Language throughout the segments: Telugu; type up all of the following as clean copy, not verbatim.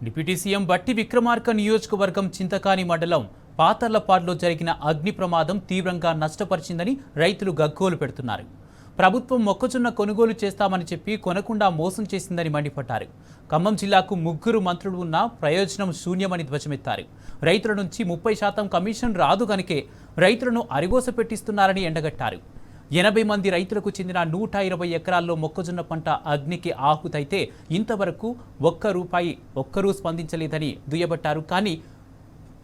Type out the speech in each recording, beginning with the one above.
డిప్యూటీ సీఎం బట్టి విక్రమార్క నియోజకవర్గం చింతకాని మండలం పాతర్లపాడులో జరిగిన అగ్ని ప్రమాదం తీవ్రంగా నష్టపరిచిందని రైతులు గగ్గోలు పెడుతున్నారు. ప్రభుత్వం మొక్కజొన్న కొనుగోలు చేస్తామని చెప్పి కొనకుండా మోసం చేసిందని మండిపడ్డారు. ఖమ్మం జిల్లాకు 3 మంత్రులు ఉన్నా ప్రయోజనం శూన్యమని ధ్వజమెత్తారు. రైతుల నుంచి 30% కమిషన్ రాదు గనుకే రైతులను అరిగోస పెట్టిస్తున్నారని ఎండగట్టారు. 80 మంది రైతులకు చెందిన 120 ఎకరాల్లో మొక్కజొన్న పంట అగ్నికి ఆహుతైతే ఇంతవరకు ఒక్కరూ స్పందించలేదని దుయ్యబట్టారు. కానీ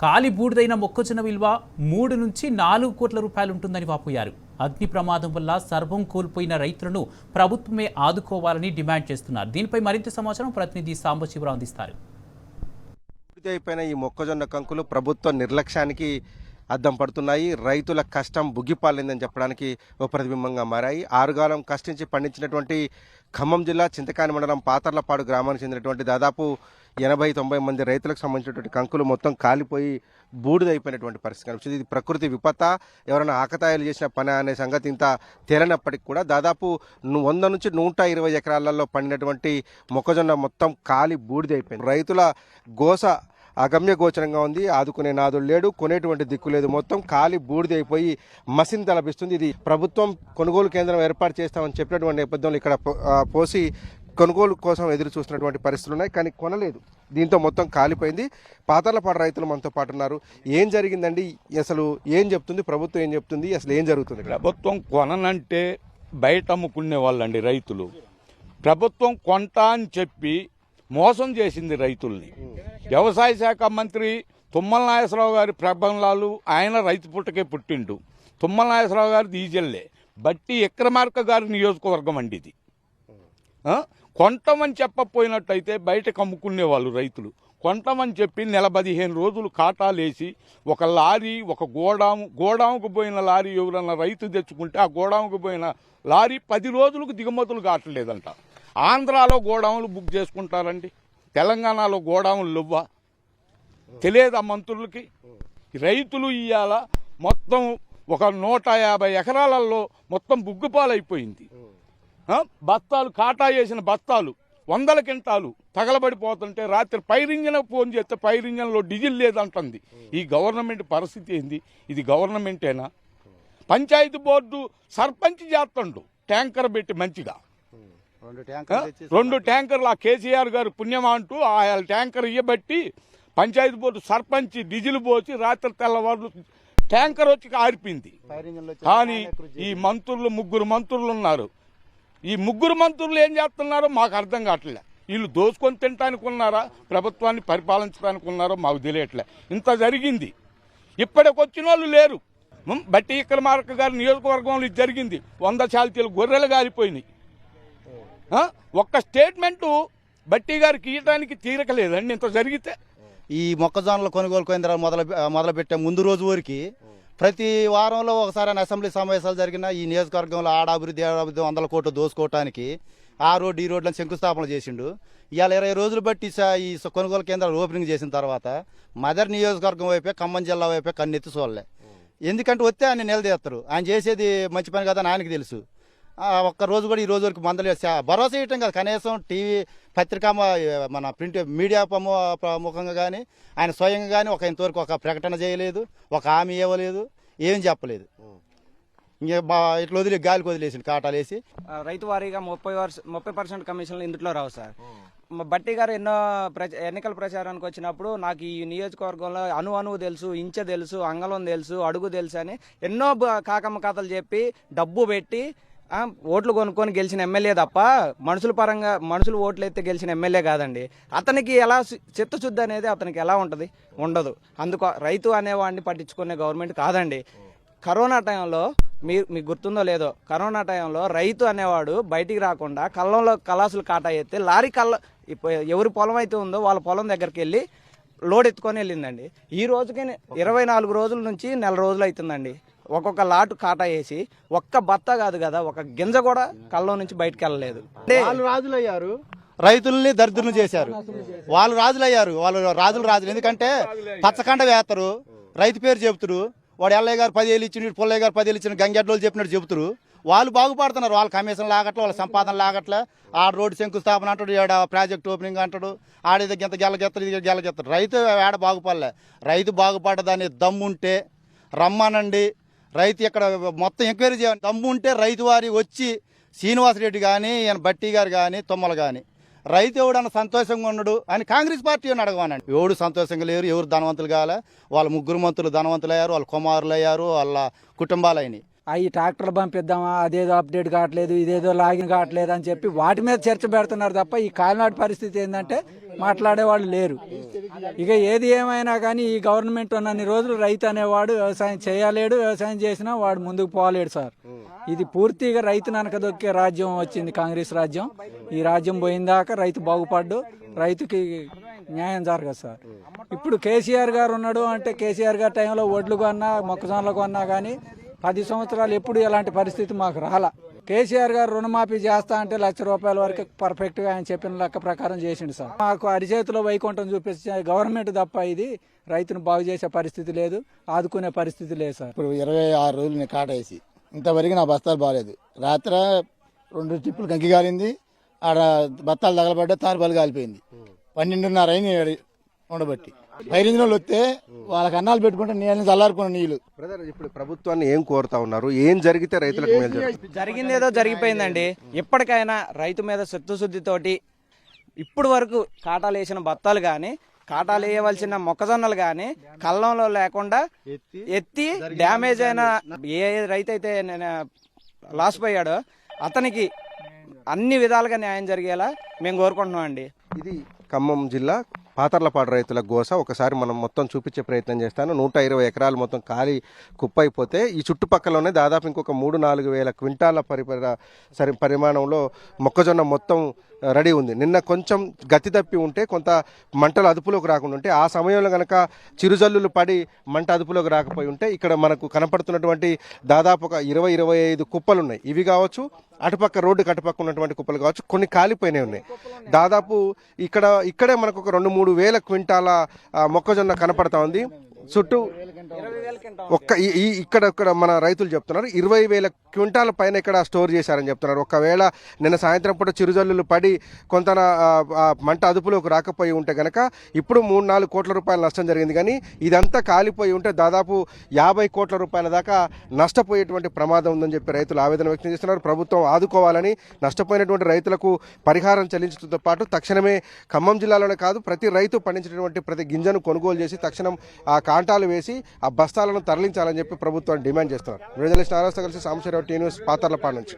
కాలి బూడిదైన మొక్కజొన్న విలువ 3 నుంచి 4 కోట్ల రూపాయలుంటుందని వాపోయారు. అగ్ని ప్రమాదం వల్ల సర్వం కోల్పోయిన రైతులను ప్రభుత్వమే ఆదుకోవాలని డిమాండ్ చేస్తున్నారు. దీనిపై మరింత సమాచారం ప్రతినిధి సాంబశివరావు అందిస్తారు. అయిపోయిన ఈ మొక్కజొన్న కంకులు ప్రభుత్వ నిర్లక్ష్యానికి అద్దం పడుతున్నాయి. రైతుల కష్టం బుగ్గిపాలిందని చెప్పడానికి ఒక ప్రతిబింబంగా మారాయి. ఆరుగాలం కష్టించి పండించినటువంటి ఖమ్మం జిల్లా చింతకాని మండలం పాతర్లపాడు గ్రామానికి చెందినటువంటి దాదాపు 80-90 మంది రైతులకు సంబంధించినటువంటి కంకులు మొత్తం కాలిపోయి బూడిదైపోయినటువంటి పరిస్థితి కనిపిస్తుంది. ఇది ప్రకృతి విపత్త, ఎవరైనా ఆకతాయిలు చేసిన పని అనే సంగతి ఇంత తేలినప్పటికీ కూడా దాదాపు 100 నుంచి 120 ఎకరాలలో పండినటువంటి మొక్కజొన్న మొత్తం కాలి బూడిదైపోయింది. రైతుల గోస అగమ్య గోచరంగా ఉంది. ఆదుకునే నాదుడు లేడు, కొనేటువంటి దిక్కు లేదు. మొత్తం కాలి బూడిదైపోయి మసిని తలపిస్తుంది. ఇది ప్రభుత్వం కొనుగోలు కేంద్రం ఏర్పాటు చేస్తామని చెప్పినటువంటి నేపథ్యంలో ఇక్కడ పోసి కొనుగోలు కోసం ఎదురు చూస్తున్నటువంటి పరిస్థితులు ఉన్నాయి, కానీ కొనలేదు. దీంతో మొత్తం కాలిపోయింది. పాతర్లపాడు రైతులు మనతో పాటు ఉన్నారు. ఏం జరిగిందండి? అసలు ఏం చెప్తుంది ప్రభుత్వం? ఏం చెప్తుంది? అసలు ఏం జరుగుతుంది? ప్రభుత్వం కొననంటే బయట అమ్ముకునే వాళ్ళండి రైతులు. ప్రభుత్వం కొంటా అని చెప్పి మోసం చేసింది రైతుల్ని. వ్యవసాయ శాఖ మంత్రి తుమ్మల నాగేశ్వరరావు గారి ప్రబంధాలు, ఆయన రైతు పుట్టకే పుట్టిండు. తుమ్మల నాగేశ్వరరావు గారి డీజెల్లే. బట్టి విక్రమార్క గారి నియోజకవర్గం అండి ఇది. కొంటమని చెప్పపోయినట్టయితే బయటకు అమ్ముకునే వాళ్ళు రైతులు. కొంటమని చెప్పి 15 రోజులు కాటాలేసి ఒక లారీ, ఒక గోడాముకు పోయిన లారీ ఎవరన్నా రైతు తెచ్చుకుంటే ఆ గోడాముకు పోయిన లారీ 10 రోజులకు దిగుమతులు కావట్లేదంట. ఆంధ్రాలో గోడాములు బుక్ చేసుకుంటారండి, తెలంగాణలో గోడాములు లేవా? తెలియదు ఆ మంత్రులకి. రైతులు ఇవాళ మొత్తం ఒక 150 ఎకరాలలో మొత్తం బుగ్గుపాలైపోయింది. బస్తాలు కాటా చేసిన బస్తాలు 100 క్వింటాలు తగలబడిపోతుంటే రాత్రి ఫైర్ ఇంజన్ ఫోన్ చేస్తే ఫైర్ ఇంజన్లో డీజిల్ లేదంటుంది. ఈ గవర్నమెంట్ పరిస్థితి ఏంది? ఇది గవర్నమెంటేనా? పంచాయతీ బోర్డు సర్పంచ్ చేస్తుండు ట్యాంకర్ పెట్టి మంచిగా 2 ట్యాంకర్లు ఆ కేసీఆర్ గారు పుణ్యమా అంటూ ఆ ట్యాంకర్ ఇయ్యబట్టి పంచాయతీ బోర్డు సర్పంచ్ డీజిల్ పోసి రాత్రి తెల్లవారు ట్యాంకర్ వచ్చి ఆరిపోయింది. కానీ ఈ మంత్రులు 3 మంత్రులు ఉన్నారు. ఈ 3 మంత్రులు ఏం చేస్తున్నారో మాకు అర్థం కావట్లే. వీళ్ళు దోసుకొని తినడానికి ఉన్నారా, ప్రభుత్వాన్ని పరిపాలించడానికి ఉన్నారో మాకు తెలియట్లే. ఇంత జరిగింది, ఇప్పటికొచ్చిన వాళ్ళు లేరు. బట్టి విక్రమార్క గారి నియోజకవర్గంలో ఇది జరిగింది. 100 శాల్తీలు గొర్రెలు గాలిపోయినాయి. ఒక్క స్టేట్మెంటు బట్టి గారికి ఇవ్వడానికి తీరకలేదండి ఇంత జరిగితే. ఈ మొక్కజొన్నల కొనుగోలు కేంద్రాలు మొదలుపెట్టే ముందు రోజు వరకు ప్రతి వారంలో ఒకసారి అసెంబ్లీ సమావేశాలు జరిగిన ఈ నియోజకవర్గంలో ఆడాభివృద్ధి 100 కోట్లు దోసుకోవటానికి ఆ రోడ్డు ఈ రోడ్లను శంకుస్థాపన చేసిండు. ఇవాళ 20 రోజులు బట్టి ఈ కొనుగోలు కేంద్రాలు ఓపెనింగ్ చేసిన తర్వాత మదర్ నియోజకవర్గం వైపే, ఖమ్మం జిల్లా వైపే కన్నెత్తి చూడలే. ఎందుకంటే వస్తే ఆయన నిలదీస్తారు. ఆయన చేసేది మంచి పని కదా అని ఆయనకు తెలుసు. ఒక్క రోజు కూడా ఈ రోజు వరకు భరోసా ఇవ్వటం కాదు, కనీసం టీవీ పత్రికా మన ప్రింట్ మీడియా ముఖంగా కానీ ఆయన స్వయంగా కానీ ఇంతవరకు ఒక ప్రకటన చేయలేదు, ఒక హామీ ఇవ్వలేదు, ఏం చెప్పలేదు. ఇంకా ఇట్లా గాలికి వదిలేసింది కాటాలేసి. రైతు వారీగా 30% కమిషన్లు ఇందులో రావు సార్. బట్టి గారు ఎన్నో ఎన్నికల ప్రచారానికి వచ్చినప్పుడు నాకు ఈ నియోజకవర్గంలో అణువు తెలుసు, ఇంచె తెలుసు, అంగళం తెలుసు, అడుగు తెలుసు అని ఎన్నో కాకమ్మ కథలు చెప్పి డబ్బు పెట్టి ఓట్లు కొనుక్కొని గెలిచిన ఎమ్మెల్యే తప్ప మనుషులు ఓట్లు ఎత్తే గెలిచిన ఎమ్మెల్యే కాదండి. అతనికి ఎలా చిత్తశుద్ధి అనేది అతనికి ఎలా ఉంటుంది? ఉండదు. అందుకు రైతు అనేవాడిని పట్టించుకునే గవర్నమెంట్ కాదండి. కరోనా టైంలో మీకు గుర్తుందో లేదో, కరోనా టైంలో రైతు అనేవాడు బయటికి రాకుండా కళ్ళంలో కలాసులు కాటా ఎత్తే లారీ ఎవరి పొలం అయితే ఉందో వాళ్ళ పొలం దగ్గరికి వెళ్ళి లోడ్ ఎత్తుకొని వెళ్ళిందండి. ఈ రోజుకి 24 రోజుల నుంచి 1 రోజులు అవుతుందండి. ఒక్కొక్క లాటు కాటా వేసి ఒక్క బత్త కాదు కదా, ఒక గింజ కూడా కళ్ళం నుంచి బయటకు వెళ్ళలేదు. వాళ్ళు రాజులయ్యారు, రైతుల్ని దరిద్రం చేశారు. వాళ్ళు రాజులయ్యారు. రాజులు ఎందుకంటే పచ్చకండ వేస్తారు, రైతు పేరు చెబుతారు. వాడు ఎల్లయ్య గారు 10 ఏళ్ళు ఇచ్చిన, పుల్లయ్య గారు 10 ఏళ్ళు ఇచ్చిన, గంగెడ్డోళ్ళు చెప్పినట్టు చెబుతారు. వాళ్ళు బాగుపడుతున్నారు. వాళ్ళ కమిషన్ లాగట్లే, వాళ్ళ సంపాదన లాగట్లే. ఆ రోడ్డు శంకుస్థాపన అంటాడు, ఏడ ప్రాజెక్ట్ ఓపెనింగ్ అంటాడు, ఆడేది గింత గెలగెత్తడు, ఇది గెలగెత్తడు. రైతు ఏడ బాగుపడలే. రైతు బాగుపడదాని దమ్ముంటే రమ్మనండి. రైతు ఇక్కడ మొత్తం ఎంక్వైరీ చేయాలి. దమ్ముంటే రైతు వారి వచ్చి శ్రీనివాసరెడ్డి కానీ, ఈయన బట్టి గారు కానీ, తుమ్మలు కానీ రైతు ఎవడన్నా సంతోషంగా ఉన్నాడు అని కాంగ్రెస్ పార్టీ అని అడగమనండి. ఎవడు సంతోషంగా లేరు, ఎవరు ధనవంతులు కాలే. వాళ్ళ ముగ్గురు మంత్రులు ధనవంతులు అయ్యారు, వాళ్ళ కుమారులు అయ్యారు, వాళ్ళ కుటుంబాలు అయినాయి. అవి ట్రాక్టర్లు పంపిద్దామా, అదేదో అప్డేట్ కావట్లేదు, ఇదేదో లాగిన్ కావట్లేదు అని చెప్పి వాటి మీద చర్చ పెడుతున్నారు తప్ప ఈ కాలినాటి పరిస్థితి ఏంటంటే మాట్లాడేవాళ్ళు లేరు. ఇక ఏది ఏమైనా కానీ ఈ గవర్నమెంట్ ఉన్నన్ని రోజులు రైతు అనేవాడు వ్యవసాయం చేయలేడు, వ్యవసాయం చేసినా వాడు ముందుకు పోలేడు సార్. ఇది పూర్తిగా రైతు ననకదొక్కే రాజ్యం వచ్చింది కాంగ్రెస్ రాజ్యం. ఈ రాజ్యం పోయిందాక రైతు బాగుపడ్డు, రైతుకి న్యాయం జరగదు సార్. ఇప్పుడు కేసీఆర్ గారు ఉన్నాడు అంటే కేసీఆర్ గారి టైంలో ఒడ్లు కొన్నా, మొక్కజొన్నలు కొన్నా కానీ 10 సంవత్సరాలు ఎప్పుడు ఎలాంటి పరిస్థితి మాకు రాలా. కేసీఆర్ గారు రుణమాఫీ చేస్తా అంటే ₹1,00,000 వరకు పర్ఫెక్ట్గా ఆయన చెప్పిన లెక్క ప్రకారం చేసిండు సార్. మాకు అరిచేతిలో వైకుంఠం చూపించే గవర్నమెంట్ తప్ప ఇది రైతును బాగు చేసే పరిస్థితి లేదు, ఆదుకునే పరిస్థితి లేదు సార్. ఇప్పుడు 26 రోజులు నేను కాటేసి ఇంతవరకు నా బస్తాలు బాగాలేదు. రాత్రి 2 ట్రిప్పులు కంకి కాలింది, ఆడ బత్తాలు తగలబడ్డా తారుపాలు కాలిపోయింది. 12:30 అయింది ఉండబట్టి. పైరించిన వాళ్ళు వస్తే వాళ్ళకి అన్నాలు పెట్టుకుంటే నీళ్ళని చల్లారుకున్న నీళ్లు. బ్రదర్, ఇప్పుడు ప్రభుత్వాన్ని ఏం కోరుతా ఉన్నారు? ఏం జరిగితే రైతులకు మేలు జరుగుతుంది? జరిగిందేదో జరిగిపోయిందండి. ఎప్పటికైనా రైతు మీద చిత్తశుద్ధితోటి ఇప్పుడు వరకు కాటాలు వేసిన బత్తాలు కానీ, కాటాలు వేయవలసిన మొక్కజొన్నలు కానీ కళ్ళంలో లేకుండా ఎత్తి డ్యామేజ్ అయిన ఏ రైతు అయితే లాస్ పోయాడో అతనికి అన్ని విధాలుగా న్యాయం జరిగేలా మేము కోరుకుంటున్నాం అండి. ఇది ఖమ్మం జిల్లా పాతర్లపాడు రైతుల గోస. ఒకసారి మనం మొత్తం చూపించే ప్రయత్నం చేస్తాను. 120 ఎకరాలు మొత్తం ఖాళీ కుప్పైపోతే ఈ చుట్టుపక్కలనే దాదాపు ఇంకొక 3-4 వేల క్వింటాల పరిమాణంలో మొక్కజొన్న మొత్తం రెడీ ఉంది. నిన్న కొంచెం గతి తప్పి ఉంటే, కొంత మంటలు అదుపులోకి రాకుండా ఉంటే, ఆ సమయంలో కనుక చిరుజల్లులు పడి మంట అదుపులోకి రాకపోయి ఉంటే ఇక్కడ మనకు కనపడుతున్నటువంటి దాదాపు ఒక 20-25 కుప్పలు ఉన్నాయి. ఇవి కావచ్చు, అటుపక్క రోడ్డుకి అటుపక్క ఉన్నటువంటి కుప్పలు కావచ్చు, కొన్ని కాలిపోయినాయి ఉన్నాయి. దాదాపు ఇక్కడే మనకు ఒక 2-3 వేల క్వింటాల మొక్కజొన్న కనపడతా ఉంది. చుట్టూ ఇక్కడ మన రైతులు చెప్తున్నారు 20,000 క్వింటాల పైన ఇక్కడ స్టోర్ చేశారని చెప్తున్నారు. ఒకవేళ నిన్న సాయంత్రం పూట చిరుజల్లులు పడి కొంత మంట అదుపులోకి రాకపోయి ఉంటే కనుక ఇప్పుడు 3-4 కోట్ల రూపాయల నష్టం జరిగింది. కానీ ఇదంతా కాలిపోయి ఉంటే దాదాపు 50 కోట్ల రూపాయల దాకా నష్టపోయేటువంటి ప్రమాదం ఉందని చెప్పి రైతులు ఆవేదన వ్యక్తం చేస్తున్నారు. ప్రభుత్వం ఆదుకోవాలని, నష్టపోయినటువంటి రైతులకు పరిహారం చెల్లించడంతో పాటు తక్షణమే ఖమ్మం జిల్లాలోనే కాదు ప్రతి రైతు పండించినటువంటి ప్రతి గింజను కొనుగోలు చేసి తక్షణం ఆ కాంటాలు వేసి ఆ బస్తాలను తరలించాలని చెప్పి ప్రభుత్వాన్ని డిమాండ్ చేస్తున్నారు. జర్నలిస్ట్ నారాయణతో కలిసి సాంబశివరావు, టీ న్యూస్, పాతర్లపాడు నుంచి.